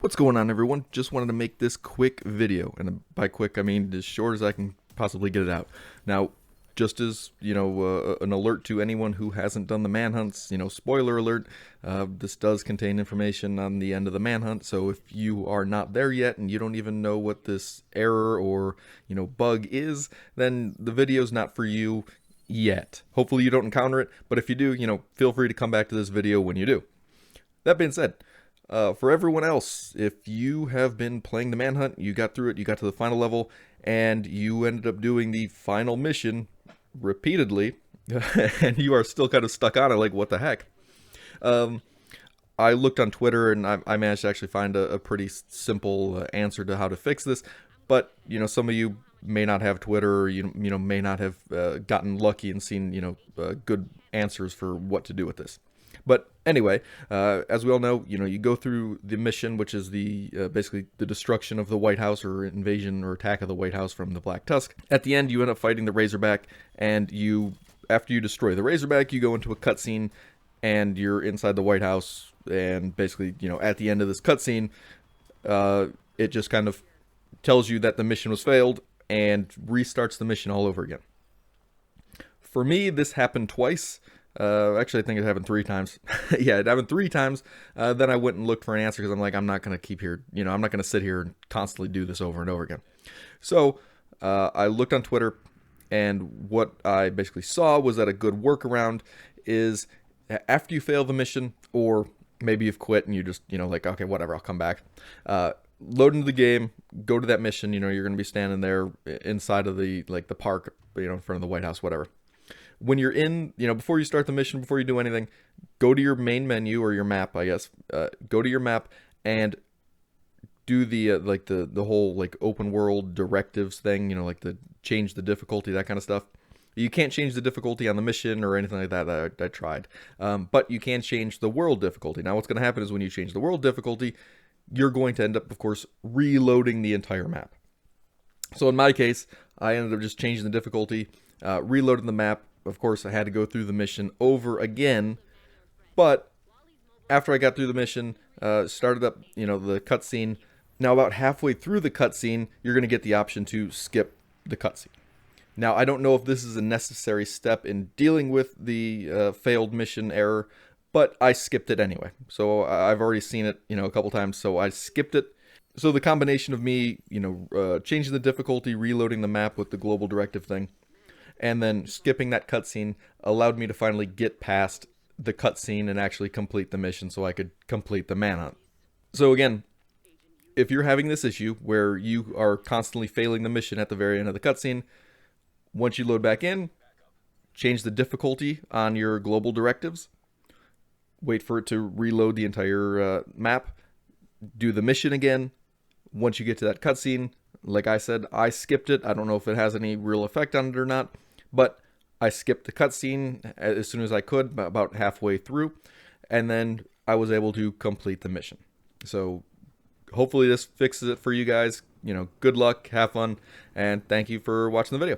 What's going on, everyone? Just wanted to make this quick video, and by quick I mean as short as I can possibly get it out. Now, just as an alert to anyone who hasn't done the manhunts, spoiler alert, this does contain information on the end of the manhunt, so if you are not there yet and you don't even know what this error or bug is, then the video's not for you yet. Hopefully you don't encounter it, but if you do, feel free to come back to this video when you do. That being said, for everyone else, if you have been playing the manhunt, you got through it, you got to the final level, and you ended up doing the final mission repeatedly, and you are still kind of stuck on it, like, what the heck? I looked on Twitter, and I managed to actually find a pretty simple answer to how to fix this, but, some of you may not have Twitter, or may not have gotten lucky and seen, good answers for what to do with this. But anyway, as we all know, you go through the mission, which is the basically the destruction of the White House, or invasion or attack of the White House from the Black Tusk. At the end, you end up fighting the Razorback, and after you destroy the Razorback, you go into a cutscene, and you're inside the White House, and basically, at the end of this cutscene, it just kind of tells you that the mission was failed, and restarts the mission all over again. For me, this happened twice. Actually, I think it happened 3 times. Yeah, it happened 3 times. Then I went and looked for an answer because I'm like, I'm not going to keep here. I'm not going to sit here and constantly do this over and over again. So I looked on Twitter, and what I basically saw was that a good workaround is after you fail the mission, or maybe you've quit and you just, like, okay, whatever, I'll come back. Load into the game, go to that mission. You're going to be standing there inside of the park, in front of the White House, whatever. When you're in, before you start the mission, before you do anything, go to your main menu, or your map, I guess. Go to your map and do the the whole open world directives thing. Like the change the difficulty, that kind of stuff. You can't change the difficulty on the mission or anything like that. I tried, but you can change the world difficulty. Now, what's going to happen is when you change the world difficulty, you're going to end up, of course, reloading the entire map. So in my case, I ended up just changing the difficulty, reloading the map. Of course, I had to go through the mission over again, but after I got through the mission, started up, the cutscene. Now, about halfway through the cutscene, you're going to get the option to skip the cutscene. Now, I don't know if this is a necessary step in dealing with the failed mission error, but I skipped it anyway. So I've already seen it, a couple times, so I skipped it. So the combination of me, changing the difficulty, reloading the map with the global directive thing, and then skipping that cutscene allowed me to finally get past the cutscene and actually complete the mission so I could complete the manhunt. So again, if you're having this issue where you are constantly failing the mission at the very end of the cutscene, once you load back in, change the difficulty on your global directives, wait for it to reload the entire map, do the mission again. Once you get to that cutscene, like I said, I skipped it. I don't know if it has any real effect on it or not, but I skipped the cutscene as soon as I could, about halfway through, and then I was able to complete the mission. So hopefully this fixes it for you guys. Good luck, have fun, and thank you for watching the video.